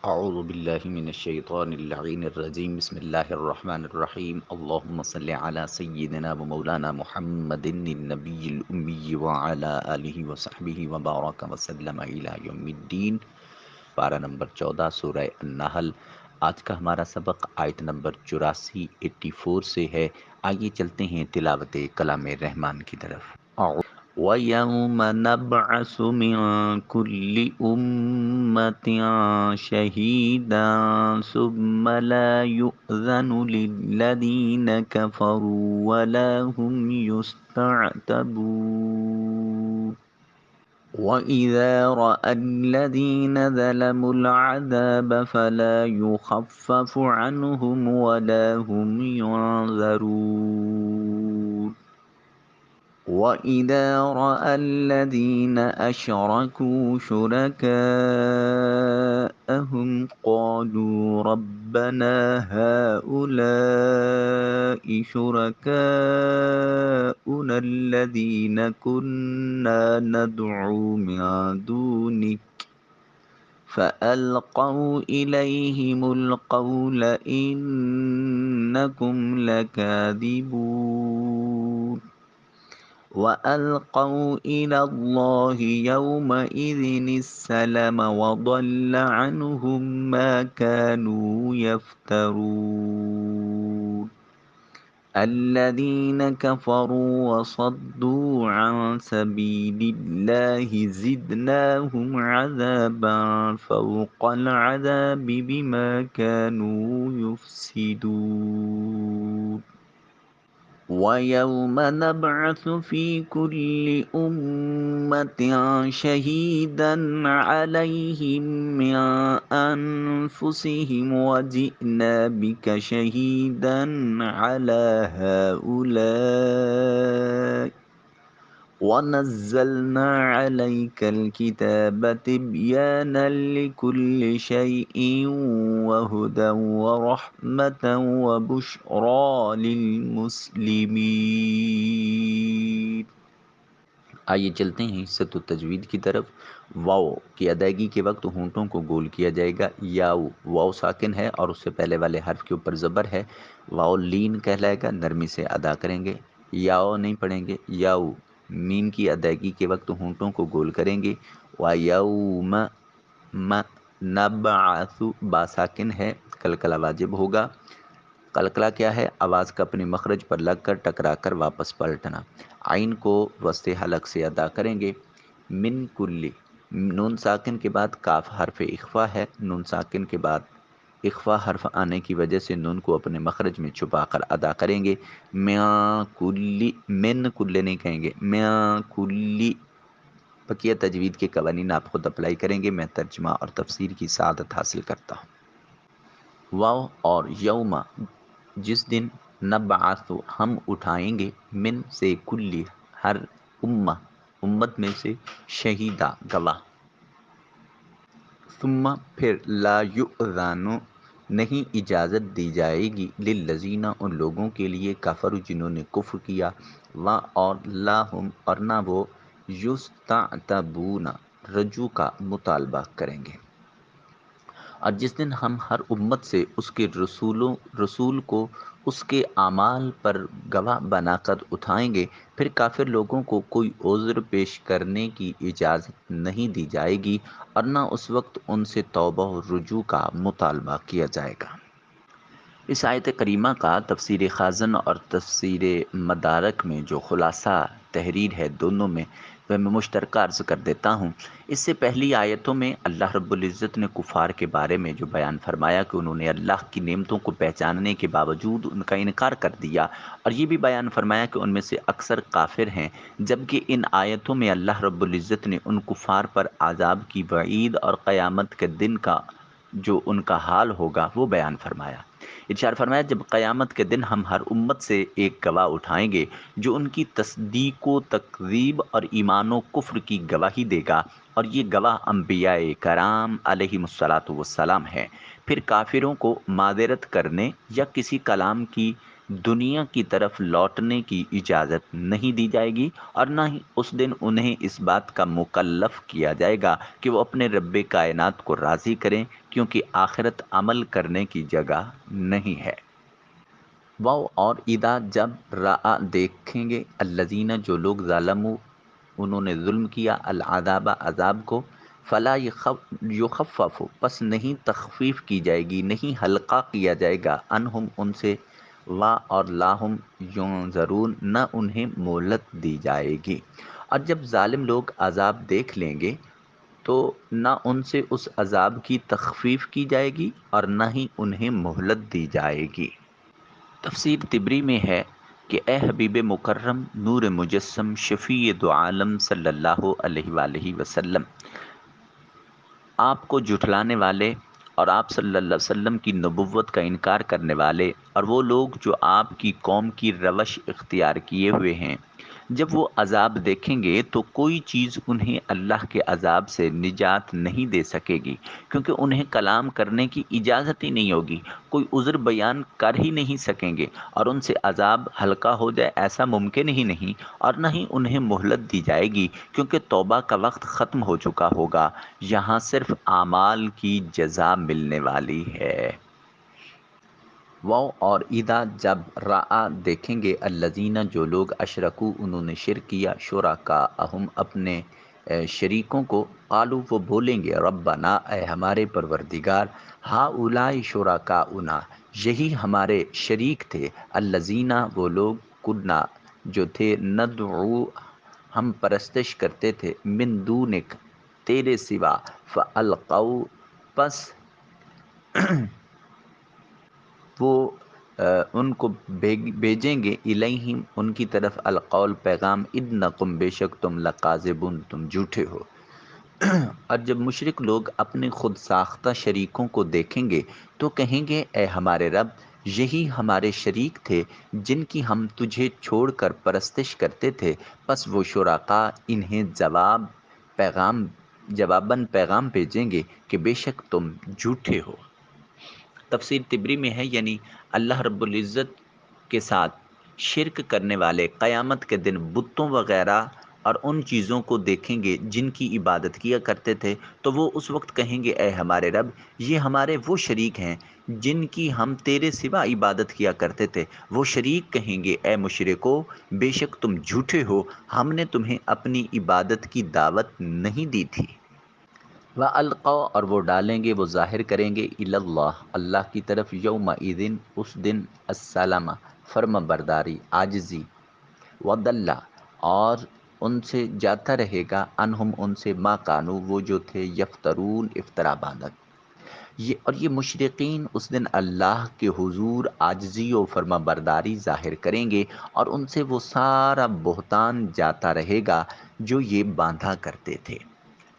اعوذ باللہ من الشیطان اللعین الرجیم بسم اللہ الرحمن الرحیم اللہم صلی علی سیدنا و مولانا محمد النبی الامی وعلی آلہ وصحبہ وبارک وسلم الی یوم الدین۔ پارہ نمبر 14 سورہ النحل۔ آج کا ہمارا سبق آیت نمبر 84 سے ہے۔ آئیے چلتے ہیں تلاوت کلام رحمان کی طرف۔ وَيَوْمَ نَبْعَثُ مِن كُلِّ أُمَّةٍ شَهِيدًا ثُمَّ لَا يُؤْذَنُ لِلَّذِينَ كَفَرُوا وَلَا هُمْ يُسْتَعْتَبُونَ وَإِذَا رَأَى الَّذِينَ ظَلَمُوا الْعَذَابَ فَلَا يُخَفَّفُ عَنْهُمْ وَلَا هُمْ يُنظَرُونَ وَإِذَا رَأَى الَّذِينَ أَشْرَكُوا شُرَكَاءَهُمْ قَالُوا رَبَّنَا هَؤُلَاءِ شُرَكَاؤُنَا الَّذِينَ كُنَّا نَدْعُو مِن دُونِكَ فَأَلْقَوْا إِلَيْهِمُ الْقَوْلَ إِنَّكُمْ لَكَاذِبُونَ وَأَلْقَوْا إِلَى اللَّهِ يَوْمَئِذٍ السَّلَمَ وَضَلَّ عَنْهُمْ مَا كَانُوا يَفْتَرُونَ الَّذِينَ كَفَرُوا وَصَدُّوا عَنْ سَبِيلِ اللَّهِ زِدْنَاهُمْ عَذَابًا فَوْقَ الْعَذَابِ بِمَا كَانُوا يُفْسِدُونَ وَيَوْمَ نَبْعَثُ فِي كُلِّ أُمَّةٍ شَهِيدًا عَلَيْهِمْ مِنْ أَنْفُسِهِمْ وَجِئْنَا بِكَ شَهِيدًا عَلَى هَؤُلَاءِ وَنَزَّلْنَا عَلَيْكَ الْكِتَابَ تِبْيَانًا لِكُلِّ شَيْءٍ وَهُدًى وَرَحْمَةً وَبُشْرَى لِلْمُسْلِمِينَ۔ آئیے چلتے ہیں حصۃ التجوید کی طرف۔ واو کی ادائیگی کے وقت ہونٹوں کو گول کیا جائے گا۔ یاؤ واو ساکن ہے اور اس سے پہلے والے حرف کے اوپر زبر ہے۔ واو لین کہلائے گا، نرمی سے ادا کریں گے۔ یاؤ نہیں پڑھیں گے۔ یاؤ میم کی ادائیگی کے وقت ہونٹوں کو گول کریں گے۔ وَيَوْمَ نَبْعَثُ با ساکن ہے، قلقلہ واجب ہوگا۔ قلقلہ کیا ہے؟ آواز کا اپنے مخرج پر لگ کر ٹکرا کر واپس پلٹنا۔ عین کو وسط حلق سے ادا کریں گے۔ من کلی، نون ساکن کے بعد کاف حرف اخفا ہے۔ نون ساکن کے بعد اخفا حرف آنے کی وجہ سے نون کو اپنے مخرج میں چھپا کر ادا کریں گے۔ میاں کلی، من کلی نہیں کہیں گے، میاں کلی۔ بقیہ تجوید کے قوانین آپ خود اپلائی کریں گے، میں ترجمہ اور تفسیر کی سعادت حاصل کرتا ہوں۔ واو اور یوم جس دن، نبعث ہم اٹھائیں گے، من سے کلی ہر امت میں سے، شہیدہ گواہ، ثم پھر لا یؤذن نہیں اجازت دی جائے گی، للذین ان لوگوں کے لیے کفروا جنہوں نے کفر کیا، اور لا ہم اور نہ وہ یستعتبون رجوع کا مطالبہ کریں گے۔ اور جس دن ہم ہر امت سے اس کے رسول کو اس کے اعمال پر گواہ بنا کر اٹھائیں گے، پھر کافر لوگوں کو کوئی عذر پیش کرنے کی اجازت نہیں دی جائے گی اور نہ اس وقت ان سے توبہ و رجوع کا مطالبہ کیا جائے گا۔ اس آیت کریمہ کا تفسیر خازن اور تفسیر مدارک میں جو خلاصہ تحریر ہے دونوں میں، وہ میں مشترکہ عرض کر دیتا ہوں۔ اس سے پہلی آیتوں میں اللہ رب العزت نے کفار کے بارے میں جو بیان فرمایا کہ انہوں نے اللہ کی نعمتوں کو پہچاننے کے باوجود ان کا انکار کر دیا، اور یہ بھی بیان فرمایا کہ ان میں سے اکثر کافر ہیں، جبکہ ان آیتوں میں اللہ رب العزت نے ان کفار پر عذاب کی وعید اور قیامت کے دن کا جو ان کا حال ہوگا وہ بیان فرمایا۔ ارشاد فرمایا جب قیامت کے دن ہم ہر امت سے ایک گواہ اٹھائیں گے جو ان کی تصدیق و تکذیب اور ایمان و کفر کی گواہی دے گا، اور یہ گواہ انبیاء کرام علیہم الصلاۃ والسلام ہے۔ پھر کافروں کو معذرت کرنے یا کسی کلام کی دنیا کی طرف لوٹنے کی اجازت نہیں دی جائے گی، اور نہ ہی اس دن انہیں اس بات کا مکلف کیا جائے گا کہ وہ اپنے رب کائنات کو راضی کریں، کیونکہ آخرت عمل کرنے کی جگہ نہیں ہے۔ واو اور اذا جب رآ دیکھیں گے الذین جو لوگ ظالموا انہوں نے ظلم کیا العذاب عذاب کو، فلا یخفف پس نہیں تخفیف کی جائے گی، نہیں ہلکا کیا جائے گا، انہم ان سے، وا اور لاہم ینظرون نہ انہیں مہلت دی جائے گی۔ اور جب ظالم لوگ عذاب دیکھ لیں گے تو نہ ان سے اس عذاب کی تخفیف کی جائے گی اور نہ ہی انہیں مہلت دی جائے گی۔ تفسیر طبری میں ہے کہ اے حبیب مکرم نور مجسم شفیع دو عالم صلی اللہ علیہ وآلہ وسلم، آپ کو جھٹلانے والے اور آپ صلی اللہ علیہ وسلم کی نبوت کا انکار کرنے والے اور وہ لوگ جو آپ کی قوم کی روش اختیار کیے ہوئے ہیں، جب وہ عذاب دیکھیں گے تو کوئی چیز انہیں اللہ کے عذاب سے نجات نہیں دے سکے گی، کیونکہ انہیں کلام کرنے کی اجازت ہی نہیں ہوگی، کوئی عذر بیان کر ہی نہیں سکیں گے، اور ان سے عذاب ہلکا ہو جائے ایسا ممکن ہی نہیں، اور نہ ہی انہیں مہلت دی جائے گی، کیونکہ توبہ کا وقت ختم ہو چکا ہوگا، یہاں صرف اعمال کی جزا ملنے والی ہے۔ واو اور اذا جب رآ دیکھیں گے الذین جو لوگ اشرکو انہوں نے شرک کیا شرکاءہم اپنے شریکوں کو، قالوا وہ بولیں گے ربنا اے ہمارے پروردگار، ہؤلاء شرکاؤنا یہی ہمارے شریک تھے، الذین وہ لوگ کنا جو تھے ندعو ہم پرستش کرتے تھے، من دونک تیرے سوا، فالقوا پس وہ ان کو بھیجیں گے الیہم ان کی طرف القول پیغام انکم بے شک تم لکاذبون تم جھوٹے ہو۔ اور جب مشرک لوگ اپنے خود ساختہ شریکوں کو دیکھیں گے تو کہیں گے اے ہمارے رب یہی ہمارے شریک تھے جن کی ہم تجھے چھوڑ کر پرستش کرتے تھے، پس وہ شرکا انہیں جواباً پیغام بھیجیں گے کہ بے شک تم جھوٹے ہو۔ تفسیر طبری میں ہے یعنی اللہ رب العزت کے ساتھ شرک کرنے والے قیامت کے دن بتوں وغیرہ اور ان چیزوں کو دیکھیں گے جن کی عبادت کیا کرتے تھے، تو وہ اس وقت کہیں گے اے ہمارے رب یہ ہمارے وہ شریک ہیں جن کی ہم تیرے سوا عبادت کیا کرتے تھے۔ وہ شریک کہیں گے اے مشرکو بے شک تم جھوٹے ہو، ہم نے تمہیں اپنی عبادت کی دعوت نہیں دی تھی۔ وَأَلْقَوْا اور وہ ڈالیں گے وہ ظاہر کریں گے الی اللہ اللہ کی طرف یومئذ اس دن السلام فرما برداری عاجزی وضل اور ان سے جاتا رہے گا انہم ان سے ما کانوا وہ جو تھے یفترون افطرا باندھ۔ اور یہ مشرقین اس دن اللہ کے حضور عاجزی و فرما برداری ظاہر کریں گے اور ان سے وہ سارا بہتان جاتا رہے گا جو یہ باندھا کرتے تھے۔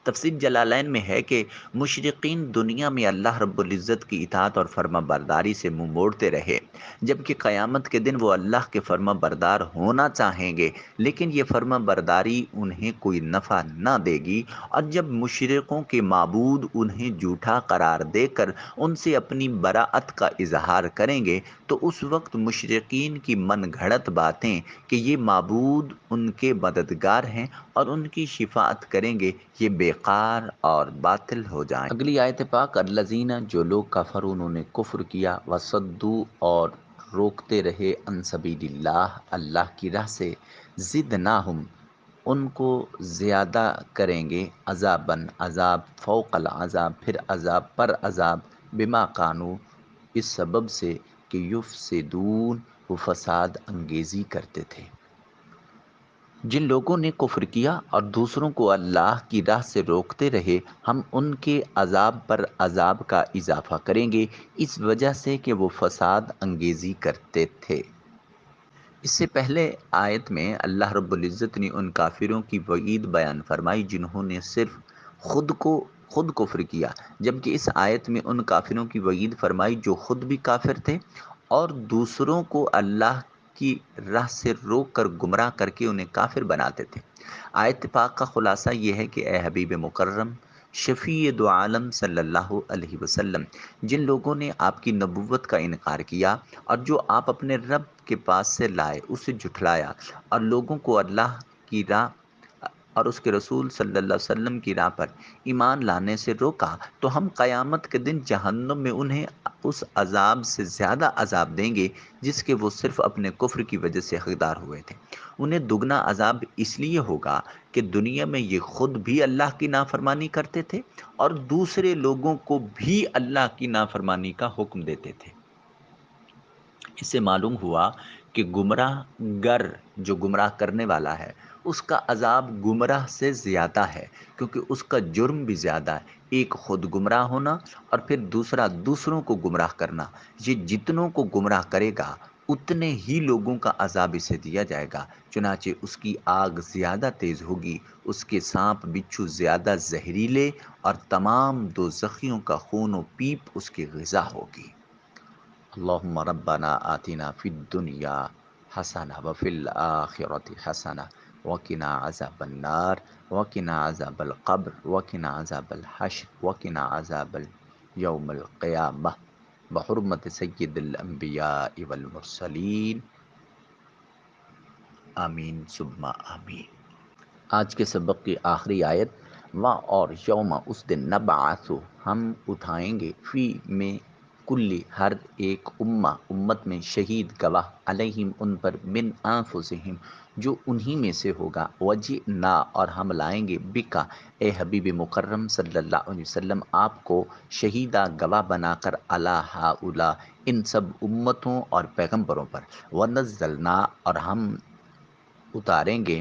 تفسیر جلالین میں ہے کہ مشرقین دنیا میں اللہ رب العزت کی اطاعت اور فرما برداری سے منہ موڑتے رہے، جبکہ قیامت کے دن وہ اللہ کے فرما بردار ہونا چاہیں گے لیکن یہ فرما برداری انہیں کوئی نفع نہ دے گی، اور جب مشرقوں کے معبود انہیں جھوٹا قرار دے کر ان سے اپنی براءت کا اظہار کریں گے تو اس وقت مشرقین کی من گھڑت باتیں کہ یہ معبود ان کے مددگار ہیں اور ان کی شفاعت کریں گے یہ بیکار اور باطل ہو جائیں۔ اگلی آیت پاک الذین جو لوگ کفر انہوں نے کفر کیا وصدوا اور روکتے رہے عن سبیل اللہ اللہ کی راہ سے، زدناہم ان کو زیادہ کریں گے عذاباً عذاب فوق العذاب پھر عذاب پر عذاب بما کانوا اس سبب سے کہ یفسدون وہ فساد انگیزی کرتے تھے۔ جن لوگوں نے کفر کیا اور دوسروں کو اللہ کی راہ سے روکتے رہے ہم ان کے عذاب پر عذاب کا اضافہ کریں گے اس وجہ سے کہ وہ فساد انگیزی کرتے تھے۔ اس سے پہلے آیت میں اللہ رب العزت نے ان کافروں کی وعید بیان فرمائی جنہوں نے صرف خود کفر کیا، جبکہ اس آیت میں ان کافروں کی وعید فرمائی جو خود بھی کافر تھے اور دوسروں کو اللہ کی راہ سے روک کر گمراہ کر کے انہیں کافر بناتے تھے۔ آیت پاک کا خلاصہ یہ ہے کہ اے حبیب مکرم شفیع دو عالم صلی اللہ علیہ وسلم، جن لوگوں نے آپ کی نبوت کا انکار کیا اور جو آپ اپنے رب کے پاس سے لائے اسے جھٹلایا اور لوگوں کو اللہ کی راہ اور اس کے رسول صلی اللہ علیہ وسلم کی راہ پر ایمان لانے سے روکا، تو ہم قیامت کے دن جہنم میں انہیں اس عذاب سے زیادہ عذاب دیں گے جس کے وہ صرف اپنے کفر کی وجہ سے حقدار ہوئے تھے۔ انہیں دگنا عذاب اس لیے ہوگا کہ دنیا میں یہ خود بھی اللہ کی نافرمانی کرتے تھے اور دوسرے لوگوں کو بھی اللہ کی نافرمانی کا حکم دیتے تھے۔ اس سے معلوم ہوا کہ گمراہ گر، جو گمراہ کرنے والا ہے، اس کا عذاب گمراہ سے زیادہ ہے، کیونکہ اس کا جرم بھی زیادہ ہے۔ ایک خود گمراہ ہونا اور پھر دوسرا دوسروں کو گمراہ کرنا، یہ جتنوں کو گمراہ کرے گا اتنے ہی لوگوں کا عذاب اسے دیا جائے گا۔ چنانچہ اس کی آگ زیادہ تیز ہوگی، اس کے سانپ بچھو زیادہ زہریلے، اور تمام دوزخیوں کا خون و پیپ اس کی غذا ہوگی۔ اللہم ربنا آتنا فی الدنیا حسنہ وفی الآخرۃ حسنہ وقنا عذاب النار وقنا عذاب القبر وقنا عذاب الحشر وقنا عذاب یوم القیامہ بحرمت سید الانبیاء والمرسلین، آمین ثم آمین۔ آج کے سبق کی آخری آیت، اور یوم، اس دن، نبعث، ہم اٹھائیں گے، فی میں، کلی، ہر ایک، امت میں، شہید، گواہ، علیہم، ان پر، من انفسہم، جو انہی میں سے ہوگا، وجئنا، اور ہم لائیں گے، بکا، اے حبیب مکرم صلی اللہ علیہ وسلم، آپ کو شہیدہ، گواہ بنا کر، علی ہؤلاء، ان سب امتوں اور پیغمبروں پر، ونزلنا، اور ہم اتاریں گے،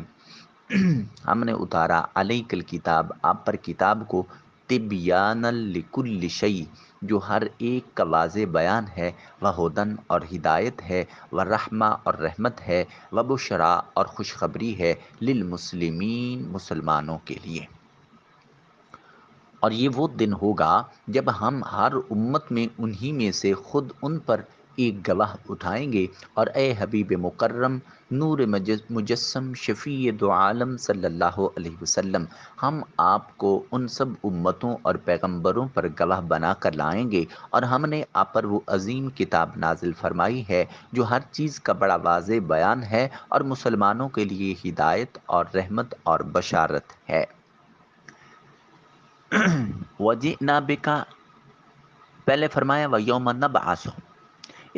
ہم نے اتارا، علیک الکتاب، آپ پر کتاب کو، تبیانا لکل شیء، جو ہر ایک کا واضح بیان ہے، وہدن، اور ہدایت ہے، ورحمہ، اور رحمت ہے، وبشریٰ، اور خوشخبری ہے، للمسلمین، مسلمانوں کے لیے۔ اور یہ وہ دن ہوگا جب ہم ہر امت میں انہی میں سے خود ان پر ایک گواہ اٹھائیں گے، اور اے حبیب مکرم، نور مجسم، شفیع دو عالم صلی اللہ علیہ وسلم، ہم آپ کو ان سب امتوں اور پیغمبروں پر گواہ بنا کر لائیں گے، اور ہم نے آپ پر وہ عظیم کتاب نازل فرمائی ہے جو ہر چیز کا بڑا واضح بیان ہے، اور مسلمانوں کے لیے ہدایت اور رحمت اور بشارت ہے۔ وجئنا بکا، پہلے فرمایا وَيَوْمَ نَبْعَثُ،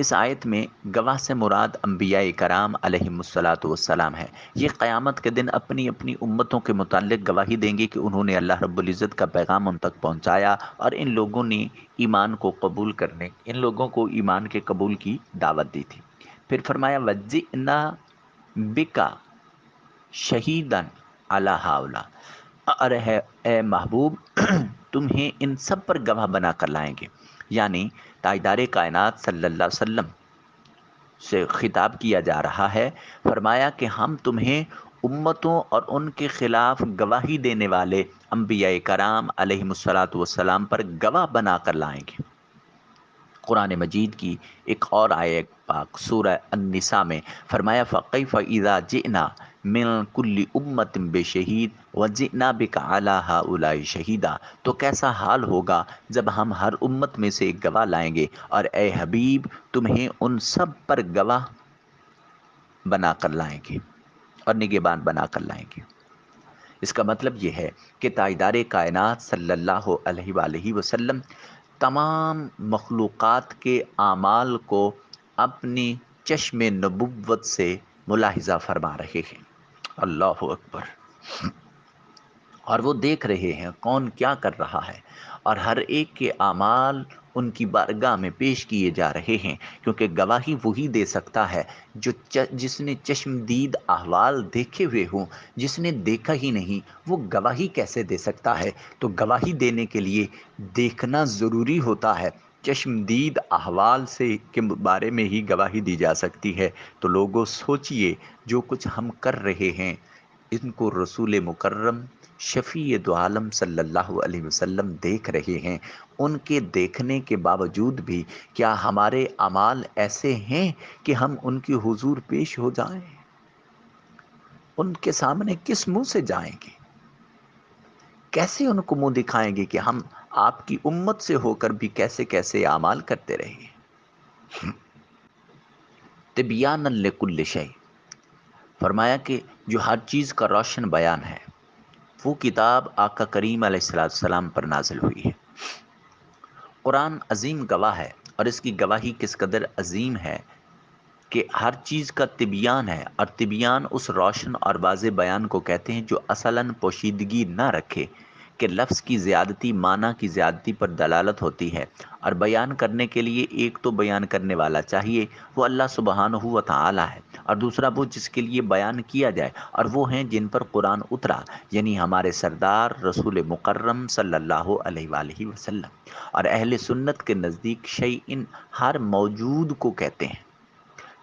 اس آیت میں گواہ سے مراد انبیاء کرام علیہم الصلاۃ والسلام ہے۔ یہ قیامت کے دن اپنی اپنی امتوں کے متعلق گواہی دیں گے کہ انہوں نے اللہ رب العزت کا پیغام ان تک پہنچایا، اور ان لوگوں نے ایمان کو قبول کرنے، ان لوگوں کو ایمان کے قبول کی دعوت دی تھی۔ پھر فرمایا وَجِئْنَا بِكَ شَهِيدًا عَلَى هَؤُلَاءِ، اور اے محبوب، تمہیں ان سب پر گواہ بنا کر لائیں گے، یعنی تاجدار کائنات صلی اللہ علیہ وسلم سے خطاب کیا جا رہا ہے۔ فرمایا کہ ہم تمہیں امتوں اور ان کے خلاف گواہی دینے والے انبیاء کرام علیہم الصلاۃ والسلام پر گواہ بنا کر لائیں گے۔ قرآن مجید کی ایک اور آیت پاک سورہ النساء میں فرمایا فَكَيْفَ إِذَا جِئْنَا مِن كُلِّ أُمَّةٍ بِشَهِيدٍ وَجِئْنَا بِكَ عَلَى هَؤُلَاءِ شَهِيدًا، تو کیسا حال ہوگا جب ہم ہر امت میں سے ایک گواہ لائیں گے، اور اے حبیب تمہیں ان سب پر گواہ بنا کر لائیں گے اور نگہبان بنا کر لائیں گے۔ اس کا مطلب یہ ہے کہ تاجدار کائنات صلی اللہ علیہ وآلہ وسلم تمام مخلوقات کے اعمال کو اپنی چشم نبوت سے ملاحظہ فرما رہے ہیں۔ اللہ اکبر! اور وہ دیکھ رہے ہیں کون کیا کر رہا ہے، اور ہر ایک کے اعمال ان کی بارگاہ میں پیش کیے جا رہے ہیں، کیونکہ گواہی وہی دے سکتا ہے جو جس نے چشمدید احوال دیکھے ہوئے ہوں۔ جس نے دیکھا ہی نہیں وہ گواہی کیسے دے سکتا ہے؟ تو گواہی دینے کے لیے دیکھنا ضروری ہوتا ہے۔ چشمدید احوال سے کے بارے میں ہی گواہی دی جا سکتی ہے۔ تو لوگوں سوچئے، جو کچھ ہم کر رہے ہیں ان کو رسول مکرم شفیع دو عالم صلی اللہ علیہ وسلم دیکھ رہے ہیں۔ ان کے دیکھنے کے باوجود بھی کیا ہمارے اعمال ایسے ہیں کہ ہم ان کی حضور پیش ہو جائیں؟ ان کے سامنے کس منہ سے جائیں گے؟ کیسے ان کو منہ دکھائیں گے کہ ہم آپ کی امت سے ہو کر بھی کیسے کیسے اعمال کرتے رہے؟ تبیانا لکل شیء، فرمایا کہ جو ہر چیز کا روشن بیان ہے وہ کتاب آقا کریم علیہ السلام پر نازل ہوئی ہے۔ قرآن عظیم گواہ ہے، اور اس کی گواہی کس قدر عظیم ہے کہ ہر چیز کا تبیان ہے، اور تبیان اس روشن اور واضح بیان کو کہتے ہیں جو اصلاً پوشیدگی نہ رکھے، کہ لفظ کی زیادتی معنی کی زیادتی پر دلالت ہوتی ہے، اور بیان کرنے کے لیے ایک تو بیان کرنے والا چاہیے، وہ اللہ سبحانہ و تعالی ہے، اور دوسرا وہ جس کے لیے بیان کیا جائے، اور وہ ہیں جن پر قرآن اترا، یعنی ہمارے سردار رسول مکرم صلی اللہ علیہ وآلہ وسلم۔ اور اہل سنت کے نزدیک شیئن ہر موجود کو کہتے ہیں۔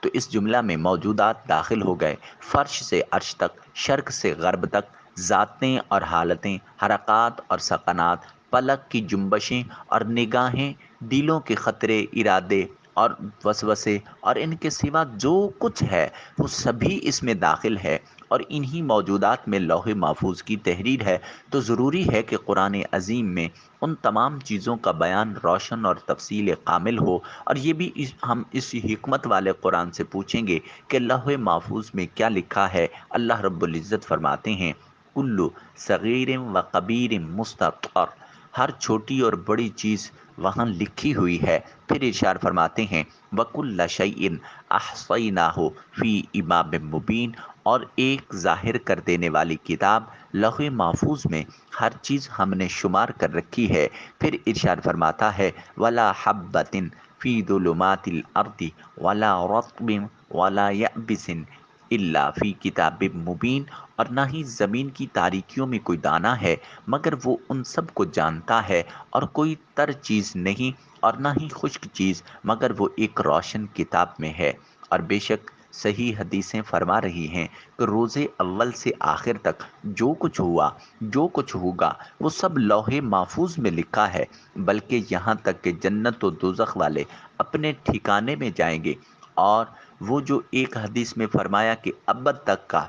تو اس جملہ میں موجودات داخل ہو گئے، فرش سے عرش تک، شرق سے غرب تک، ذاتیں اور حالتیں، حرکات اور سکنات، پلک کی جنبشیں اور نگاہیں، دلوں کے خطرے، ارادے اور وسوسے، اور ان کے سوا جو کچھ ہے وہ سبھی اس میں داخل ہے، اور انہی موجودات میں لوح محفوظ کی تحریر ہے۔ تو ضروری ہے کہ قرآن عظیم میں ان تمام چیزوں کا بیان روشن اور تفصیل کامل ہو، اور یہ بھی ہم اس حکمت والے قرآن سے پوچھیں گے کہ لوح محفوظ میں کیا لکھا ہے۔ اللہ رب العزت فرماتے ہیں کلو صغیر و کبیر مستطر، ہر چھوٹی اور بڑی چیز وہاں لکھی ہوئی ہے۔ پھر ارشاد فرماتے ہیں وَكُلَّ شَيْءٍ أَحْصَيْنَاهُ فِي إِمَامٍ مُبِينٍ، اور ایک ظاہر کر دینے والی کتاب لوح محفوظ میں ہر چیز ہم نے شمار کر رکھی ہے۔ پھر ارشاد فرماتا ہے وَلَا حَبَّةٍ فِي ظُلُمَاتِ الْأَرْضِ وَلَا رَطْبٍ وَلَا يَأْبِسٍ إِلَّا فِي كِتَابٍ مُبِينٍ، اور نہ ہی زمین کی تاریکیوں میں کوئی دانہ ہے مگر وہ ان سب کو جانتا ہے، اور کوئی تر چیز نہیں اور نہ ہی خشک چیز مگر وہ ایک روشن کتاب میں ہے۔ اور بے شک صحیح حدیثیں فرما رہی ہیں کہ روز اول سے آخر تک جو کچھ ہوا، جو کچھ ہوگا، وہ سب لوح محفوظ میں لکھا ہے، بلکہ یہاں تک کہ جنت و دوزخ والے اپنے ٹھکانے میں جائیں گے، اور وہ جو ایک حدیث میں فرمایا کہ ابد تک کا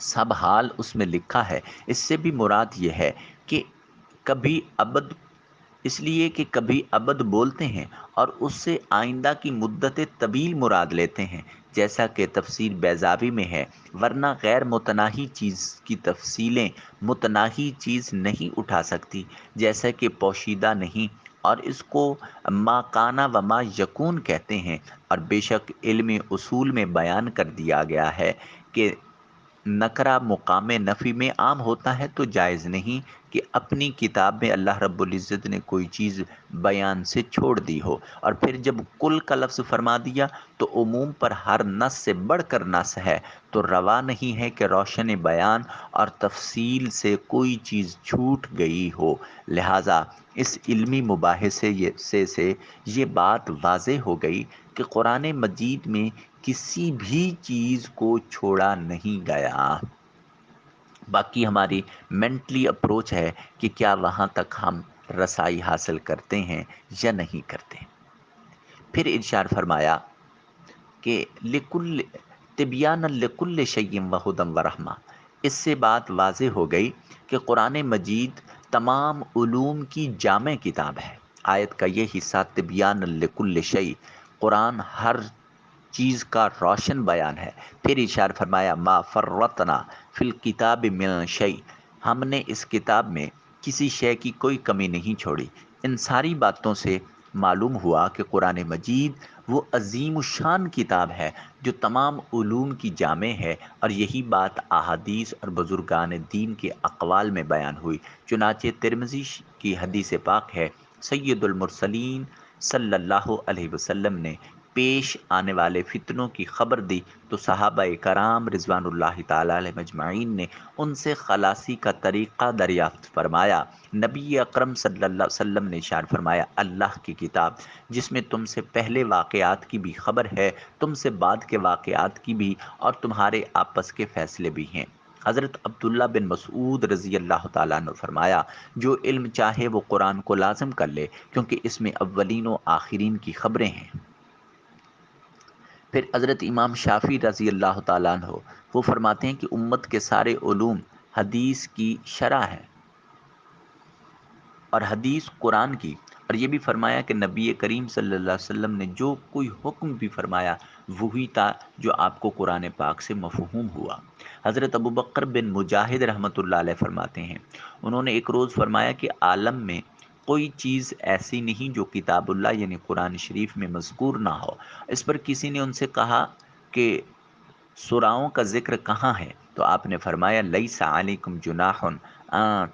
سب حال اس میں لکھا ہے، اس سے بھی مراد یہ ہے کہ کبھی ابد، اس لیے کہ کبھی ابد بولتے ہیں اور اس سے آئندہ کی مدت طویل مراد لیتے ہیں، جیسا کہ تفسیر بیضاوی میں ہے، ورنہ غیر متناہی چیز کی تفصیلیں متناہی چیز نہیں اٹھا سکتی، جیسا کہ پوشیدہ نہیں، اور اس کو ما کانا و ما یکون کہتے ہیں۔ اور بے شک علم اصول میں بیان کر دیا گیا ہے کہ نکرہ مقام نفی میں عام ہوتا ہے، تو جائز نہیں کہ اپنی کتاب میں اللہ رب العزت نے کوئی چیز بیان سے چھوڑ دی ہو۔ اور پھر جب کل کا لفظ فرما دیا تو عموم پر ہر نص سے بڑھ کر نص ہے، تو روا نہیں ہے کہ روشن بیان اور تفصیل سے کوئی چیز چھوٹ گئی ہو۔ لہٰذا اس علمی مباحثے سے یہ بات واضح ہو گئی کہ قرآن مجید میں کسی بھی چیز کو چھوڑا نہیں گیا۔ باقی ہماری مینٹلی اپروچ ہے کہ کیا وہاں تک ہم رسائی حاصل کرتے ہیں یا نہیں کرتے۔ پھر ارشاد فرمایا کہ لکل تبیان لکل شیء وہدی ورحمہ، اس سے بات واضح ہو گئی کہ قرآن مجید تمام علوم کی جامع کتاب ہے۔ آیت کا یہ حصہ تبیان لکل شیء، قرآن ہر چیز کا روشن بیان ہے۔ پھر ارشاد فرمایا ما فرطنا فی الکتاب من شیء، ہم نے اس کتاب میں کسی شے کی کوئی کمی نہیں چھوڑی۔ ان ساری باتوں سے معلوم ہوا کہ قرآن مجید وہ عظیم الشان کتاب ہے جو تمام علوم کی جامع ہے، اور یہی بات احادیث اور بزرگان دین کے اقوال میں بیان ہوئی۔ چنانچہ ترمذی کی حدیث پاک ہے، سید المرسلین صلی اللہ علیہ وسلم نے پیش آنے والے فتنوں کی خبر دی تو صحابہ کرام رضوان اللہ تعالی علیہ مجمعین نے ان سے خلاصی کا طریقہ دریافت فرمایا۔ نبی اکرم صلی اللہ علیہ وسلم نے ارشاد فرمایا اللہ کی کتاب جس میں تم سے پہلے واقعات کی بھی خبر ہے، تم سے بعد کے واقعات کی بھی، اور تمہارے آپس کے فیصلے بھی ہیں۔ حضرت عبداللہ بن مسعود رضی اللہ تعالیٰ نے فرمایا جو علم چاہے وہ قرآن کو لازم کر لے، کیونکہ اس میں اولین و آخرین کی خبریں ہیں۔ پھر حضرت امام شافعی رضی اللہ تعالیٰ عنہ وہ فرماتے ہیں کہ امت کے سارے علوم حدیث کی شرح ہے، اور حدیث قرآن کی، اور یہ بھی فرمایا کہ نبی کریم صلی اللہ علیہ وسلم نے جو کوئی حکم بھی فرمایا وہی تھا جو آپ کو قرآن پاک سے مفہوم ہوا۔ حضرت ابوبکر بن مجاہد رحمۃ اللہ علیہ فرماتے ہیں، انہوں نے ایک روز فرمایا کہ عالم میں کوئی چیز ایسی نہیں جو کتاب اللہ یعنی قرآن شریف میں مذکور نہ ہو۔ اس پر کسی نے ان سے کہا کہ سراؤں کا ذکر کہاں ہے؟ تو آپ نے فرمایا لیس علیکم جناح ان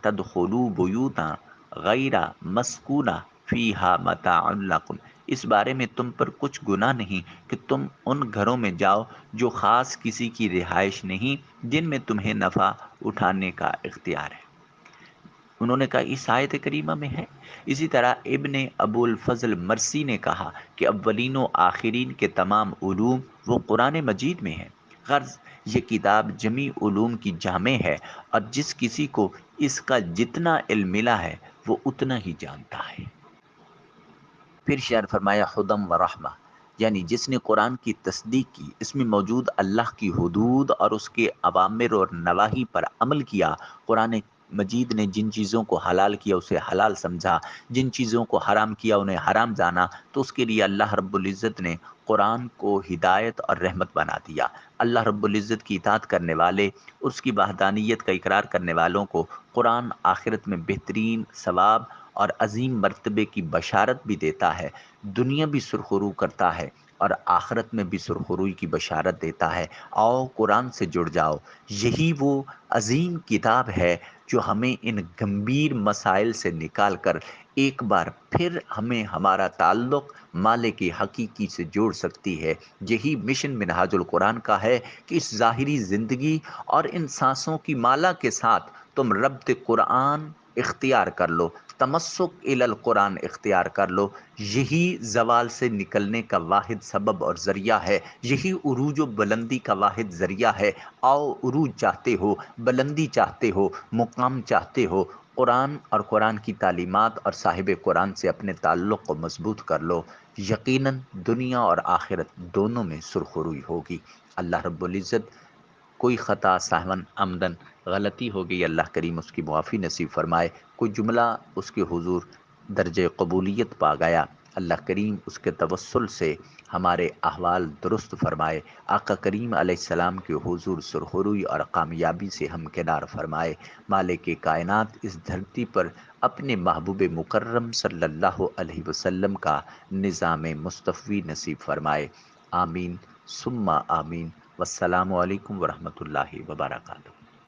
تدخلوا بیوتا غیر مسکونہ فیہا متاع لکم، اس بارے میں تم پر کچھ گناہ نہیں کہ تم ان گھروں میں جاؤ جو خاص کسی کی رہائش نہیں، جن میں تمہیں نفع اٹھانے کا اختیار ہے۔ انہوں نے کہا اس آیت کریمہ میں ہے۔ اسی طرح ابن ابو الفضل مرسی نے کہا کہ اولین و آخرین کے تمام علوم وہ قرآن مجید میں ہیں، غرض یہ کتاب جمی علوم کی جامع ہے، اور جس کسی کو اس کا جتنا علم ملا ہے وہ اتنا ہی جانتا ہے۔ پھر شعر فرمایا خدم و رحمہ، یعنی جس نے قرآن کی تصدیق کی، اس میں موجود اللہ کی حدود اور اس کے اوامر اور نواہی پر عمل کیا۔ قرآن مجید نے جن چیزوں کو حلال کیا اسے حلال سمجھا، جن چیزوں کو حرام کیا انہیں حرام جانا، تو اس کے لیے اللہ رب العزت نے قرآن کو ہدایت اور رحمت بنا دیا۔ اللہ رب العزت کی اطاعت کرنے والے، اس کی وحدانیت کا اقرار کرنے والوں کو قرآن آخرت میں بہترین ثواب اور عظیم مرتبے کی بشارت بھی دیتا ہے، دنیا بھی سرخرو کرتا ہے اور آخرت میں بھی سرخروئی کی بشارت دیتا ہے۔ آؤ قرآن سے جڑ جاؤ، یہی وہ عظیم کتاب ہے جو ہمیں ان گمبھیر مسائل سے نکال کر ایک بار پھر ہمیں ہمارا تعلق مالک حقیقی سے جوڑ سکتی ہے۔ یہی مشن منہاج القرآن کا ہے کہ اس ظاہری زندگی اور ان سانسوں کی مالا کے ساتھ تم ربط قرآن اختیار کر لو، تمسک الی القرآن اختیار کر لو۔ یہی زوال سے نکلنے کا واحد سبب اور ذریعہ ہے، یہی عروج و بلندی کا واحد ذریعہ ہے۔ آؤ عروج چاہتے ہو، بلندی چاہتے ہو، مقام چاہتے ہو، قرآن اور قرآن کی تعلیمات اور صاحب قرآن سے اپنے تعلق کو مضبوط کر لو، یقیناً دنیا اور آخرت دونوں میں سرخروئی ہوگی۔ اللہ رب العزت کوئی خطا سہون عمدن غلطی ہو گئی، اللہ کریم اس کی معافی نصیب فرمائے۔ کوئی جملہ اس کے حضور درجہ قبولیت پا گیا، اللہ کریم اس کے توسل سے ہمارے احوال درست فرمائے۔ آقا کریم علیہ السلام کے حضور سرخروئی اور کامیابی سے ہمکنار فرمائے۔ مالک کائنات اس دھرتی پر اپنے محبوب مکرم صلی اللہ علیہ وسلم کا نظام مصطفی نصیب فرمائے۔ آمین ثم آمین۔ والسلام علیکم ورحمۃ اللہ وبرکاتہ۔